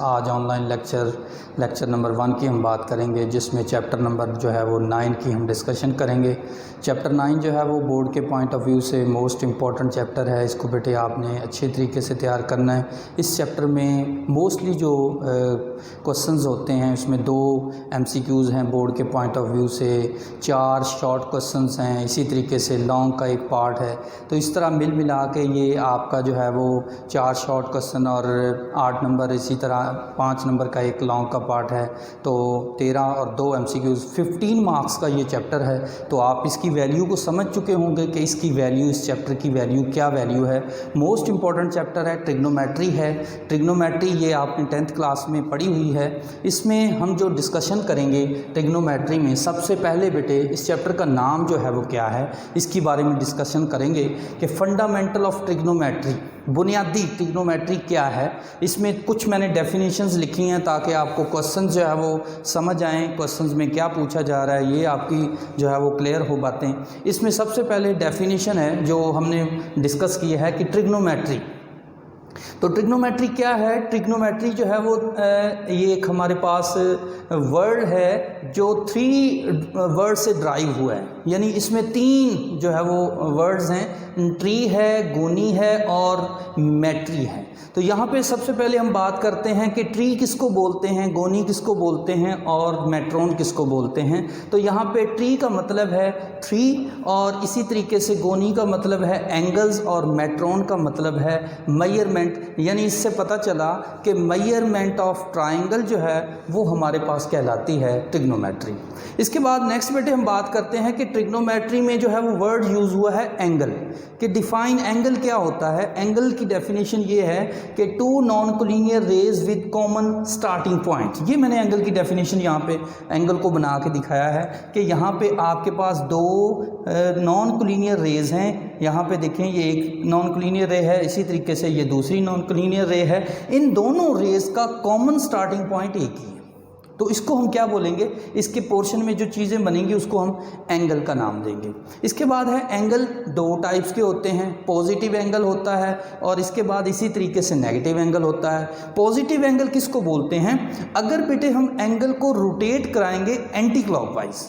आज online lecture number 1 की हम बात करेंगे, जिसमें चैप्टर नंबर जो है वो 9 की हम डिस्कशन करेंगे। चैप्टर 9 जो है वो बोर्ड के पॉइंट ऑफ व्यू से मोस्ट इम्पॉर्टेंट चैप्टर है। इसको बेटे आपने अच्छे तरीके से तैयार करना है। इस चैप्टर में मोस्टली जो क्वेश्चंस होते हैं उसमें 2 MCQs हैं बोर्ड के पॉइंट ऑफ व्यू से, 4 शॉर्ट क्वेश्चंस हैं, इसी तरीके से लॉन्ग का एक पार्ट है। तो इस तरह मिल मिला के ये आपका जो है वो 4 शॉर्ट क्वेश्चन और 8 नंबर, इसी तरह 5 नंबर का एक लॉन्ग का पार्ट है। तो 13 और 2 MCQs 15 मार्क्स का ये चैप्टर है। तो आप इसकी वैल्यू को समझ चुके होंगे कि इसकी वैल्यू, इस चैप्टर की वैल्यू क्या वैल्यू है। मोस्ट इंपॉर्टेंट चैप्टर है, ट्रिग्नोमेट्री है। ट्रिग्नोमेट्री ये आपने 10th क्लास में पढ़ी हुई है। इसमें हम जो डिस्कशन करेंगे ट्रिग्नोमेट्री में, सबसे पहले बेटे इस चैप्टर का नाम जो है वो क्या है, इसके बारे में डिस्कशन करेंगे कि फंडामेंटल ऑफ ट्रिग्नोमेट्री, बुनियादी ट्रिग्नोमेट्री क्या है। इसमें कुछ मैंने डेफिनेशंस लिखी हैं ताकि आपको क्वेश्चन जो है वो समझ आएँ, क्वेश्चंस में क्या पूछा जा रहा है, ये आपकी जो है वो क्लियर हो बातें। इसमें सबसे पहले डेफिनेशन है जो हमने डिस्कस की है कि ट्रिग्नोमेट्री। तो ट्रिग्नोमेट्री क्या है? ट्रिग्नोमेट्री जो है वो ये एक हमारे पास वर्ड है जो 3 वर्ड से ड्राइव हुआ है, यानी इसमें 3 जो है वो वर्ड्स हैं, ट्री है, गोनी है और मेट्री है। तो यहाँ पे सबसे पहले हम बात करते हैं कि ट्री किसको बोलते हैं, गोनी किसको बोलते हैं और मेट्रोन किसको बोलते हैं। तो यहाँ पे ट्री का मतलब है 3 और इसी तरीके से गोनी का मतलब है एंगल्स और मेट्रोन का मतलब है मेजरमेंट। यानी इससे पता चला कि मेजरमेंट ऑफ ट्राइंगल जो है वो हमारे पास कहलाती है ट्रिग्नोमेट्री। इसके बाद नेक्स्ट बेटे हम बात करते हैं कि ट्रिग्नोमेट्री में जो है वो वर्ड यूज़ हुआ है एंगल, कि डिफाइन एंगल क्या होता है। एंगल की डेफिनेशन ये है कि 2 non collinear rays with common starting point. ये मैंने एंगल की डेफिनेशन यहाँ पे एंगल को बना के दिखाया है कि यहाँ पे आपके पास 2 नॉन कोलिनियर रेज हैं। यहाँ पे देखें ये एक नॉन कोलिनियर रे है, इसी तरीके से ये दूसरी नॉन कोलिनियर रे है। इन दोनों रेज का कॉमन स्टार्टिंग पॉइंट एक ही है। तो इसको हम क्या बोलेंगे, इसके पोर्शन में जो चीज़ें बनेंगी उसको हम एंगल का नाम देंगे। इसके बाद है एंगल 2 टाइप्स के होते हैं, पॉजिटिव एंगल होता है और इसके बाद इसी तरीके से नेगेटिव एंगल होता है। पॉजिटिव एंगल किसको बोलते हैं? अगर बेटे हम एंगल को रोटेट कराएंगे एंटी क्लॉकवाइज,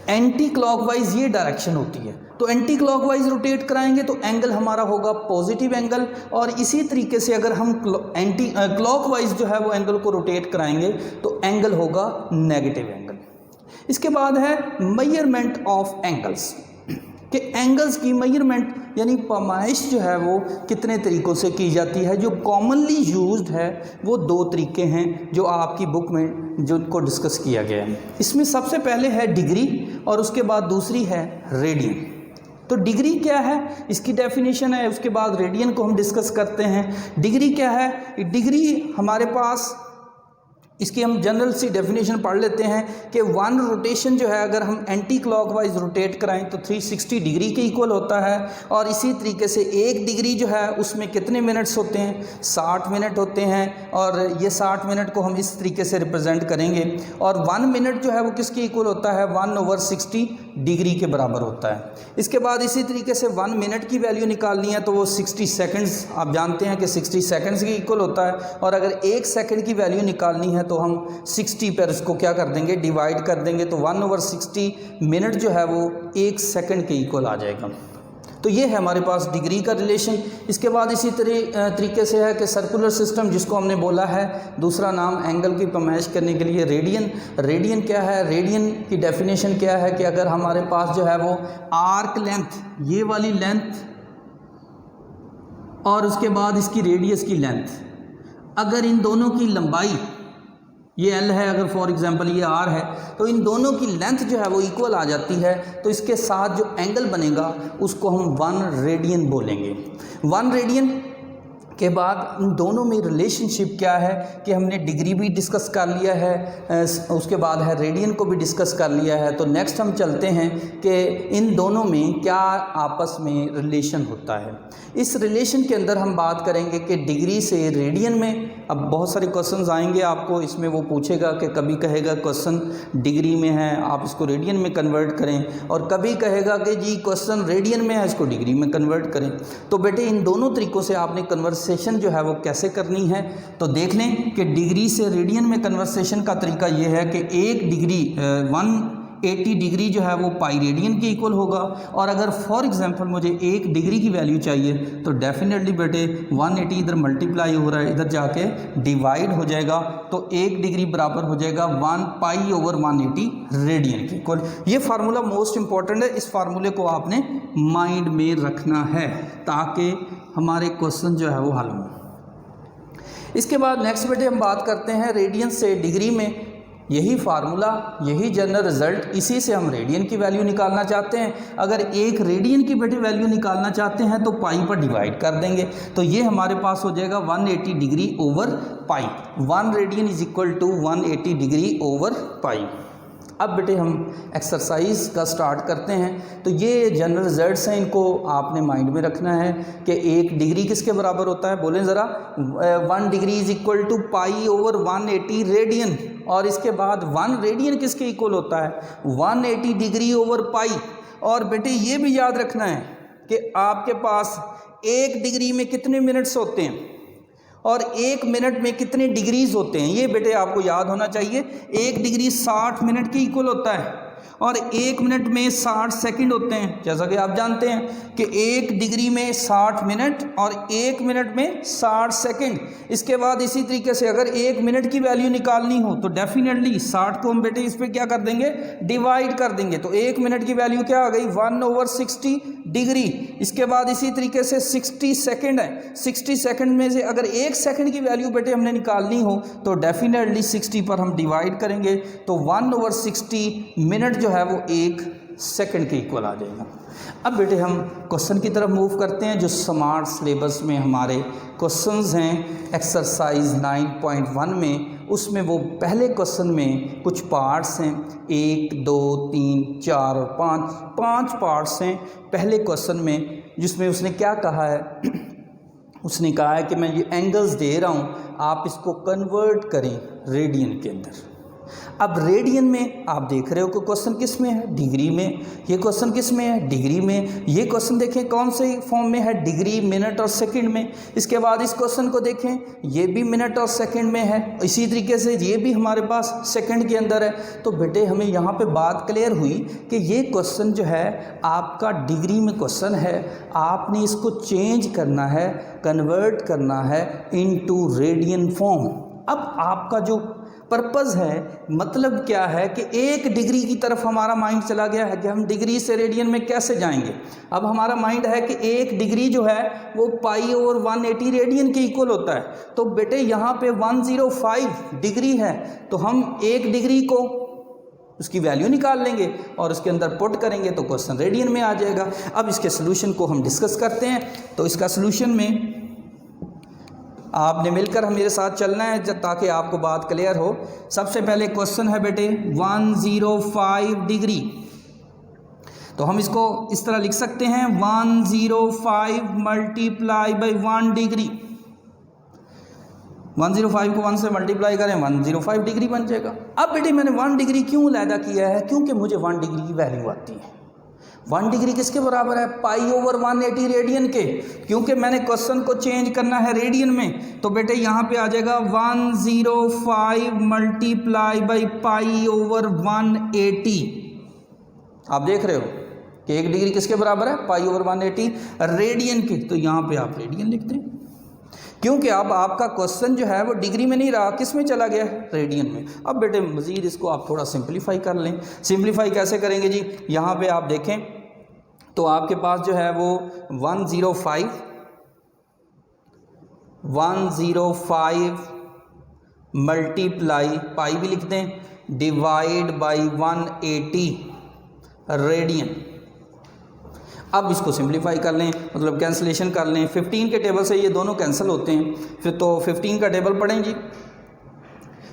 एंटी क्लॉकवाइज ये डायरेक्शन होती है, तो एंटी क्लॉकवाइज रोटेट कराएंगे तो एंगल हमारा होगा पॉजिटिव एंगल। और इसी तरीके से अगर हम एंटी क्लॉकवाइज जो है वो एंगल को रोटेट कराएंगे तो एंगल होगा नेगेटिव एंगल। इसके बाद है मेजरमेंट ऑफ एंगल्स, कि एंगल्स की मेजरमेंट यानी पैमाइश जो है वो कितने तरीक़ों से की जाती है। जो कॉमनली यूज्ड है वो 2 तरीके हैं जो आपकी बुक में जो उनको डिस्कस किया गया है। इसमें सबसे पहले है डिग्री और उसके बाद दूसरी है रेडियन। तो डिग्री क्या है, इसकी डेफिनेशन है, उसके बाद रेडियन को हम डिस्कस करते हैं। डिग्री क्या है? डिग्री हमारे पास, इसकी हम जनरल सी डेफिनेशन पढ़ लेते हैं कि 1 रोटेशन जो है अगर हम एंटी क्लॉकवाइज रोटेट कराएं तो 360 डिग्री के इक्वल होता है। और इसी तरीके से 1 डिग्री जो है उसमें कितने मिनट्स होते हैं? 60 मिनट होते हैं। और ये 60 मिनट को हम इस तरीके से रिप्रेजेंट करेंगे। और 1 मिनट जो है वो किसके इक्वल होता है? 1/60 डिग्री के बराबर होता है। इसके बाद इसी तरीके से 1 मिनट की वैल्यू निकालनी है तो वो 60 सेकेंड्स, आप जानते हैं कि 60 सेकेंड्स के इक्वल होता है। और अगर 1 सेकेंड की वैल्यू निकालनी है तो हम 60 पर इसको क्या कर देंगे, डिवाइड कर देंगे, तो 1/60 मिनट जो है वो 1 सेकेंड के इक्वल आ जाएगा। तो ये है हमारे पास डिग्री का रिलेशन। इसके बाद इसी तरीके से है कि सर्कुलर सिस्टम, जिसको हमने बोला है दूसरा नाम एंगल की पैमाइश करने के लिए रेडियन। रेडियन क्या है? रेडियन की डेफिनेशन क्या है कि अगर हमारे पास जो है वो आर्क लेंथ, ये वाली लेंथ और उसके बाद इसकी रेडियस की लेंथ, अगर इन दोनों की लंबाई, ये L है, अगर फॉर एग्जांपल ये R है, तो इन दोनों की लेंथ जो है वो इक्वल आ जाती है, तो इसके साथ जो एंगल बनेगा उसको हम 1 रेडियन बोलेंगे। 1 रेडियन के बाद इन दोनों में रिलेशनशिप क्या है कि हमने डिग्री भी डिस्कस कर लिया है, उसके बाद है रेडियन को भी डिस्कस कर लिया है। तो नेक्स्ट हम चलते हैं कि इन दोनों में क्या आपस में रिलेशन होता है। इस रिलेशन के अंदर हम बात करेंगे कि डिग्री से रेडियन में, अब बहुत सारे क्वेश्चंस आएंगे आपको, इसमें वो पूछेगा कि कभी कहेगा क्वेश्चन डिग्री में है आप इसको रेडियन में कन्वर्ट करें, और कभी कहेगा कि जी क्वेश्चन रेडियन में है इसको डिग्री में कन्वर्ट करें। तो बेटे इन दोनों तरीक़ों से आपने कन्वर्सेशन कन्वर्सेशन जो है वो कैसे करनी है। तो देख लें कि डिग्री से रेडियन में कन्वर्सेशन का तरीका ये है कि 1 डिग्री 180 डिग्री जो है वो पाई रेडियन के इक्वल होगा। और अगर फॉर एग्जांपल मुझे 1 डिग्री की वैल्यू चाहिए तो डेफिनेटली बेटे 180 इधर मल्टीप्लाई हो रहा है, इधर जाके डिवाइड हो जाएगा, तो 1 डिग्री बराबर हो जाएगा 1 पाई ओवर 180 रेडियन के इक्वल। ये फार्मूला मोस्ट इंपॉर्टेंट है, इस फार्मूले को आपने माइंड में रखना है ताकि हमारे क्वेश्चन जो है वो हल हो। इसके बाद नेक्स्ट बेटे हम बात करते हैं रेडियन से डिग्री में। यही फार्मूला, यही जनरल रिजल्ट, इसी से हम रेडियन की वैल्यू निकालना चाहते हैं। अगर 1 रेडियन की बेटे वैल्यू निकालना चाहते हैं तो पाई पर डिवाइड कर देंगे, तो ये हमारे पास हो जाएगा 180 degree over pi. 1 radian is equal to 180 degree over pi. अब बेटे हम एक्सरसाइज का स्टार्ट करते हैं। तो ये जनरल रिजल्ट्स हैं, इनको आपने माइंड में रखना है कि 1 डिग्री किसके बराबर होता है, बोलें ज़रा। 1 degree is equal to pi over 180 radian, और इसके बाद 1 रेडियन किसके इक्वल होता है, 180 डिग्री ओवर पाई। और बेटे ये भी याद रखना है कि आपके पास 1 डिग्री में कितने मिनट्स होते हैं और 1 मिनट में कितने डिग्रीज होते हैं, ये बेटे आपको याद होना चाहिए। 1 डिग्री 60 मिनट के इक्वल होता है और 1 मिनट में 60 सेकंड होते हैं। जैसा कि आप जानते हैं कि 1 डिग्री में 60 मिनट और 1 मिनट में 60 सेकंड। इसके बाद इसी तरीके से अगर 1 मिनट की वैल्यू निकालनी हो तो डेफिनेटली 60 को हम बेटे इस पर क्या कर देंगे, डिवाइड कर देंगे। तो 1 मिनट की वैल्यू क्या आ गई, 1/60 डिग्री। इसके बाद इसी तरीके से 60 सेकंड है, 60 सेकंड में से अगर 1 सेकंड की वैल्यू बेटे हमने निकालनी हो तो डेफिनेटली 60 पर हम डिवाइड करेंगे, तो 1/60 मिनट जो है वो 1 सेकंड के इक्वल आ जाएगा। अब बेटे हम क्वेश्चन की तरफ मूव करते हैं। जो स्मार्ट सिलेबस में हमारे क्वेश्चंस हैं एक्सरसाइज 9.1 में, उसमें वो पहले क्वेश्चन में कुछ पार्ट्स हैं, 1 2 3 4 और 5 पार्ट्स हैं पहले क्वेश्चन में, जिसमें उसने क्या कहा है उसने कहा है कि मैं ये एंगल्स दे रहा हूँ, आप इसको कन्वर्ट करें रेडियन के अंदर। अब रेडियन में आप देख रहे हो कि क्वेश्चन किस में है, डिग्री में। ये क्वेश्चन किस में है, डिग्री में। ये क्वेश्चन देखें कौन से फॉर्म में है, डिग्री, मिनट और सेकंड में। इसके बाद इस क्वेश्चन को देखें, ये भी मिनट और सेकंड में है। इसी तरीके से ये भी हमारे पास सेकंड के अंदर है। तो बेटे हमें यहाँ पे बात क्लियर हुई कि ये क्वेश्चन जो है आपका डिग्री में क्वेश्चन है, आपने इसको चेंज करना है, कन्वर्ट करना है इनटू रेडियन फॉर्म। अब आपका जो पर्पज़ है, मतलब क्या है कि 1 डिग्री की तरफ हमारा माइंड चला गया है कि हम डिग्री से रेडियन में कैसे जाएंगे। अब हमारा माइंड है कि 1 डिग्री जो है वो पाई ओवर 180 रेडियन के इक्वल होता है। तो बेटे यहाँ पे 105 डिग्री है, तो हम 1 डिग्री को उसकी वैल्यू निकाल लेंगे और उसके अंदर पुट करेंगे तो क्वेश्चन रेडियन में आ जाएगा। अब इसके सोल्यूशन को हम डिस्कस करते हैं। तो इसका सोल्यूशन में आपने मिलकर मेरे साथ चलना है ताकि आपको बात क्लियर हो। सबसे पहले क्वेश्चन है बेटे 105 डिग्री, तो हम इसको इस तरह लिख सकते हैं 105 मल्टीप्लाई बाई 1 डिग्री। 105 को 1 से मल्टीप्लाई करें 105 डिग्री बन जाएगा। अब बेटे मैंने 1 डिग्री क्यों लैदा किया है, क्योंकि मुझे 1 डिग्री की वैल्यू आती है। 1 डिग्री किसके बराबर है, पाई ओवर 180 रेडियन के। क्योंकि मैंने क्वेश्चन को चेंज करना है रेडियन में, तो बेटे यहाँ पे आ जाएगा 105 मल्टीप्लाई बाई पाई ओवर 180। आप देख रहे हो कि 1 डिग्री किसके बराबर है, पाई ओवर 180 रेडियन के। तो यहाँ पे आप रेडियन लिखते हैं, क्योंकि अब आपका क्वेश्चन जो है वो डिग्री में नहीं रहा, किस में चला गया है, रेडियन में। अब बेटे मज़ीद इसको आप थोड़ा सिंप्लीफाई कर लें। सिंप्लीफाई कैसे करेंगे जी, यहाँ पे आप देखें तो आपके पास जो है वो 105 मल्टीप्लाई, पाई भी लिख दें, डिवाइड बाई 180 रेडियन। अब इसको सिंप्लीफाई कर लें, मतलब कैंसिलेशन कर लें। 15 के टेबल से ये दोनों कैंसिल होते हैं, फिर तो 15 का टेबल पढ़ें जी।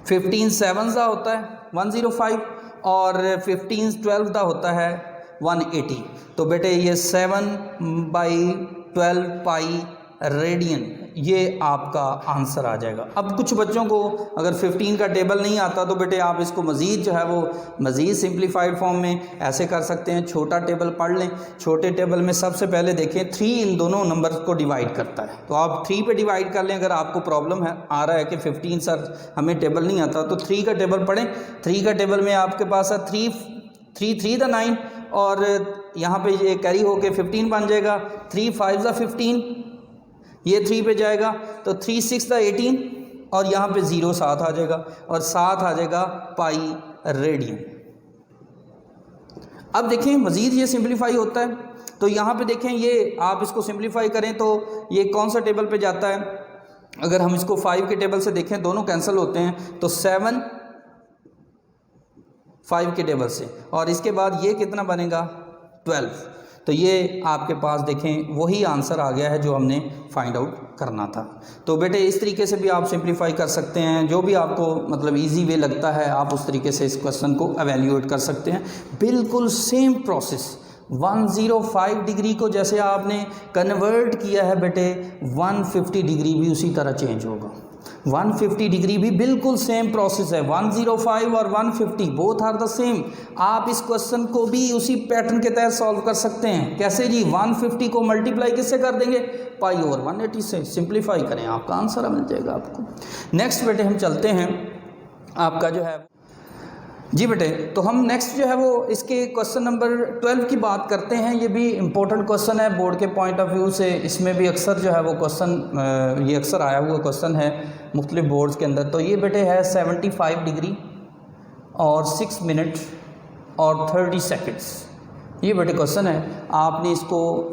15 7 दा होता है 105 और 15 12 दा होता है 180। तो बेटे ये 7/12 पाई रेडियन, ये आपका आंसर आ जाएगा। अब कुछ बच्चों को अगर 15 का टेबल नहीं आता तो बेटे आप इसको मज़ीद जो है वो मज़ीद सिंप्लीफाइड फॉर्म में ऐसे कर सकते हैं। छोटा टेबल पढ़ लें। छोटे टेबल में सबसे पहले देखें 3 इन दोनों नंबर को डिवाइड करता है, तो आप 3 पे डिवाइड कर लें। अगर आपको प्रॉब्लम है आ रहा है कि 15 सर हमें टेबल नहीं आता, तो 3 का टेबल पढ़ें। 3 का टेबल में आपके पास है 3 द 9 और यहाँ पे ये कैरी होके 15 बन जाएगा। 3 5 द 15, ये 3 पे जाएगा तो 3 6 द 18 और यहाँ पे 0 7 आ जाएगा और 7 आ जाएगा पाई रेडियन। अब देखें मज़ीद ये सिंप्लीफाई होता है, तो यहाँ पे देखें ये आप इसको सिंप्लीफाई करें तो ये कौन सा टेबल पे जाता है। अगर हम इसको 5 के टेबल से देखें, दोनों कैंसिल होते हैं, तो 7 5 के टेबल से, और इसके बाद ये कितना बनेगा 12। तो ये आपके पास देखें वही आंसर आ गया है जो हमने फाइंड आउट करना था। तो बेटे इस तरीके से भी आप सिंप्लीफाई कर सकते हैं, जो भी आपको मतलब इजी वे लगता है आप उस तरीके से इस क्वेश्चन को एवेल्यूएट कर सकते हैं। बिल्कुल सेम प्रोसेस 105 डिग्री को जैसे आपने कन्वर्ट किया है बेटे, 150 डिग्री भी उसी तरह चेंज होगा। 150 डिग्री भी बिल्कुल सेम प्रोसेस है। 105 और 150 बोथ आर द सेम। आप इस क्वेश्चन को भी उसी पैटर्न के तहत सॉल्व कर सकते हैं। कैसे जी? 150 को मल्टीप्लाई किससे कर देंगे? पाई ओवर 180 से। सिंप्लीफाई करें, आपका आंसर मिल जाएगा आपको। नेक्स्ट बेटे हम चलते हैं, आपका जो है जी बेटे, तो हम नेक्स्ट जो है वो इसके क्वेश्चन नंबर 12 की बात करते हैं। ये भी इम्पोर्टेंट क्वेश्चन है बोर्ड के पॉइंट ऑफ व्यू से। इसमें भी अक्सर जो है वो क्वेश्चन ये अक्सर आया हुआ क्वेश्चन है मुख्तलिफ बोर्ड्स के अंदर। तो ये बेटे है 75 डिग्री और 6 मिनट और 30 सेकेंड्स। ये बेटे क्वेश्चन है, आपने इसको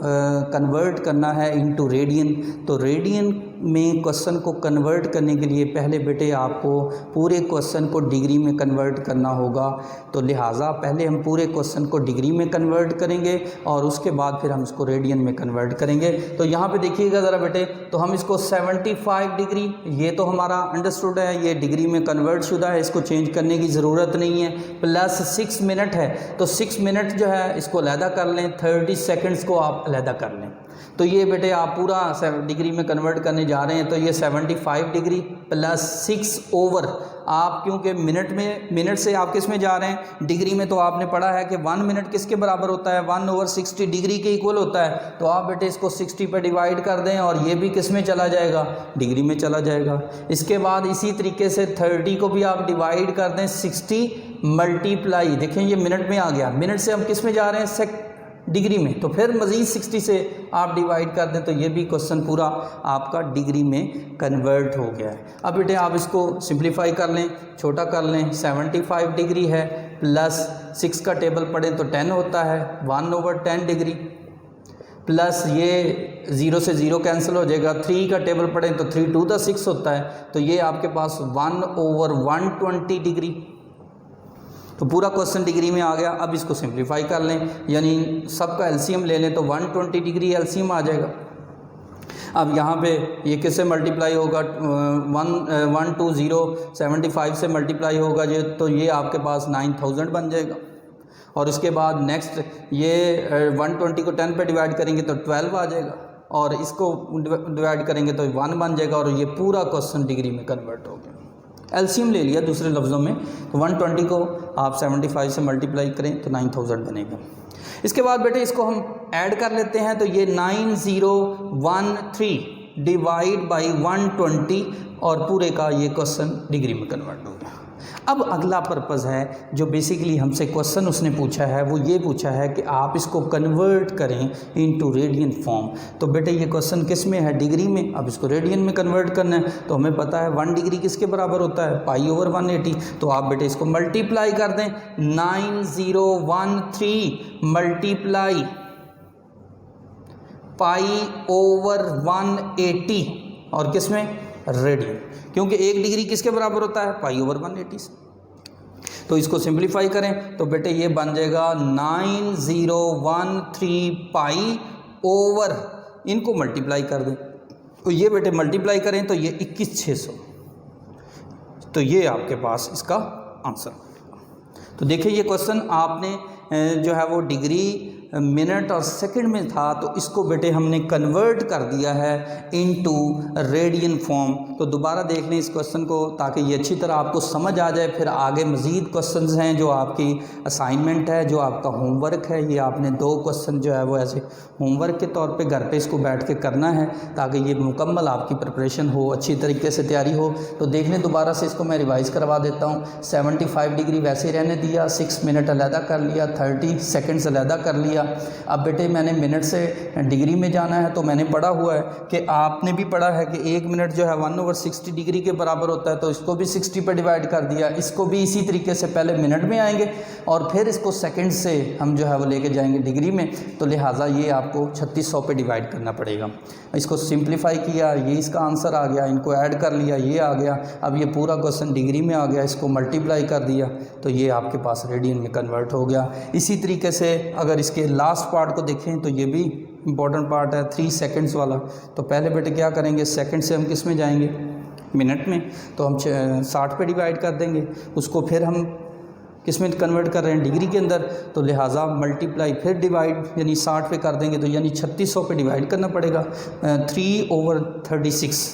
कन्वर्ट करना है इनटू रेडियन। तो रेडियन में क्वेश्चन को कन्वर्ट करने के लिए पहले बेटे आपको पूरे क्वेश्चन को डिग्री में कन्वर्ट करना होगा। तो लिहाजा पहले हम पूरे क्वेश्चन को डिग्री में कन्वर्ट करेंगे और उसके बाद फिर हम इसको रेडियन में कन्वर्ट करेंगे। तो यहाँ पे देखिएगा ज़रा बेटे, तो हम इसको 75 डिग्री, ये तो हमारा अंडरस्टूड है, ये डिग्री में कन्वर्ट शुदा है, इसको चेंज करने की ज़रूरत नहीं है। प्लस 6 मिनट है, तो 6 मिनट जो है इसको अलहदा कर लें, 30 सेकेंड्स को आप अलहदा कर लें। तो ये बेटे आप पूरा डिग्री में कन्वर्ट करने जा रहे हैं, तो ये 75 डिग्री प्लस 6 ओवर, आप क्योंकि मिनट से आप किस में जा रहे हैं? डिग्री में। तो आपने पढ़ा है कि 1 मिनट किसके बराबर होता है? 1/60 डिग्री के इक्वल होता है। तो आप बेटे इसको 60 पे डिवाइड कर दें और ये भी किस में चला जाएगा? डिग्री में चला जाएगा। इसके बाद इसी तरीके से 30 को भी आप डिवाइड कर दें 60 मल्टीप्लाई, देखें ये मिनट में आ गया, मिनट से हम किस में जा रहे हैं? डिग्री में। तो फिर मज़ीद 60 से आप डिवाइड कर दें, तो ये भी क्वेश्चन पूरा आपका डिग्री में कन्वर्ट हो गया है। अब बेटे आप इसको सिंप्लीफाई कर लें, छोटा कर लें। 75 डिग्री है प्लस 6 का टेबल पढ़ें तो 10 होता है, 1/10 डिग्री, प्लस ये 0 से 0 कैंसिल हो जाएगा। 3 का टेबल पढ़ें तो 3 2 द 6 होता है, तो ये आपके पास 1/120 डिग्री। तो पूरा क्वेश्चन डिग्री में आ गया। अब इसको सिंप्लीफाई कर लें, यानी सबका एलसीएम ले लें तो 120 डिग्री एलसीएम आ जाएगा। अब यहाँ पे ये किससे मल्टीप्लाई होगा? 12075 से मल्टीप्लाई होगा ये, तो ये आपके पास 9000 बन जाएगा। और उसके बाद नेक्स्ट ये 120 को 10 पे डिवाइड करेंगे तो 12 आ जाएगा, और इसको डिवाइड करेंगे तो 1 बन जाएगा, और ये पूरा क्वेश्चन डिग्री में कन्वर्ट हो गया। एलसीएम ले लिया दूसरे लफ्ज़ों में, तो 120 को आप 75 से मल्टीप्लाई करें तो 9000 बनेगा। इसके बाद बेटे इसको हम ऐड कर लेते हैं, तो ये 9013 डिवाइड बाई 120 और पूरे का ये क्वेश्चन डिग्री में कन्वर्ट हो गया। अब अगला पर्पज़ है जो बेसिकली हमसे क्वेश्चन उसने पूछा है, वो ये पूछा है कि आप इसको कन्वर्ट करें इनटू रेडियन फॉर्म। तो बेटे ये क्वेश्चन किस में है? डिग्री में। अब इसको रेडियन में कन्वर्ट करना है, तो हमें पता है 1 डिग्री किसके बराबर होता है? पाई ओवर 180। तो आप बेटे इसको मल्टीप्लाई कर दें, 9013 मल्टीप्लाई पाई ओवर 180 और किस में? रेडियन, क्योंकि 1 डिग्री किसके बराबर होता है? पाई ओवर 180 से। तो इसको सिंप्लीफाई करें तो बेटे ये बन जाएगा 9013 पाई ओवर, इनको मल्टीप्लाई कर दें तो ये बेटे मल्टीप्लाई करें तो ये 21600, तो ये आपके पास इसका आंसर। तो देखिए ये क्वेश्चन आपने जो है वो डिग्री मिनट और सेकंड में था, तो इसको बेटे हमने कन्वर्ट कर दिया है इनटू रेडियन फॉर्म। तो दोबारा देख लें इस क्वेश्चन को ताकि ये अच्छी तरह आपको समझ आ जाए। फिर आगे मज़ीद क्वेश्चंस हैं जो आपकी असाइनमेंट है, जो आपका होमवर्क है। ये आपने 2 क्वेश्चन जो है वो ऐसे होमवर्क के तौर पे घर पे इसको बैठ के करना है ताकि ये मुकम्मल आपकी प्रिपरेशन हो, अच्छी तरीके से तैयारी हो। तो देख लें दोबारा से, इसको मैं रिवाइज़ करवा देता हूँ। 75 डिग्री वैसे ही रहने दिया, 6 मिनट अलहदा कर लिया, 30 सेकेंड्स अलहदा कर लिया। अब बेटे मैंने मिनट से डिग्री में जाना है, तो मैंने पढ़ा हुआ है कि आपने भी पढ़ा है कि 1 मिनट जो है 1/60 डिग्री के बराबर होता है। तो इसको भी 60 पे डिवाइड कर दिया। इसको भी इसी तरीके से पहले मिनट में आएंगे और फिर इसको सेकंड से हम जो है वो लेके जाएंगे डिग्री में। तो लिहाजा ये आपको 3600 पे डिवाइड करना पड़ेगा। इसको सिंप्लीफाई किया, ये इसका आंसर आ गया, इनको ऐड कर लिया, ये आ गया। अब ये पूरा क्वेश्चन डिग्री में आ गया, इसको मल्टीप्लाई कर दिया तो ये आपके पास रेडियन में कन्वर्ट हो गया। इसी तरीके से अगर इसके लास्ट पार्ट को देखें तो ये भी इम्पॉर्टेंट पार्ट है, 3 सेकेंड्स वाला। तो पहले बेटे क्या करेंगे, सेकंड से हम किस में जाएंगे, मिनट में। तो हम 60 पे डिवाइड कर देंगे, उसको फिर हम किस में कन्वर्ट कर रहे हैं, डिग्री के अंदर। तो लिहाजा मल्टीप्लाई फिर डिवाइड यानी 60 पे कर देंगे, तो यानी 3600 पे डिवाइड करना पड़ेगा 3/36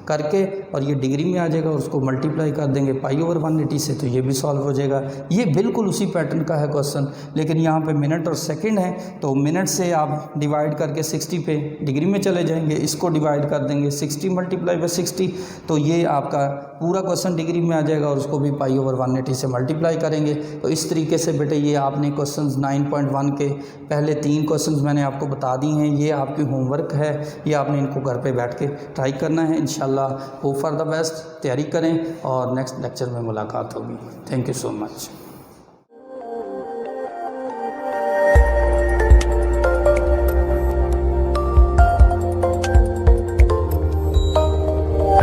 करके, और ये डिग्री में आ जाएगा। और उसको मल्टीप्लाई कर देंगे π/180 से, तो ये भी सॉल्व हो जाएगा। ये बिल्कुल उसी पैटर्न का है क्वेश्चन, लेकिन यहाँ पे मिनट और सेकंड है। तो मिनट से आप डिवाइड करके 60 पे डिग्री में चले जाएंगे, इसको डिवाइड कर देंगे 60 × 60, तो ये आपका पूरा क्वेश्चन डिग्री में आ जाएगा। और उसको भी π/180 से मल्टीप्लाई करेंगे। तो इस तरीके से बेटे ये आपने क्वेश्चन 9.1 के पहले 3 क्वेश्चन मैंने आपको बता दिए हैं। ये आपकी होमवर्क है, ये आपने इनको घर पे बैठ के ट्राई करना है। इंशाल्लाह होप फॉर द बेस्ट, तैयारी करें और नेक्स्ट लेक्चर में मुलाकात होगी। Thank you so much.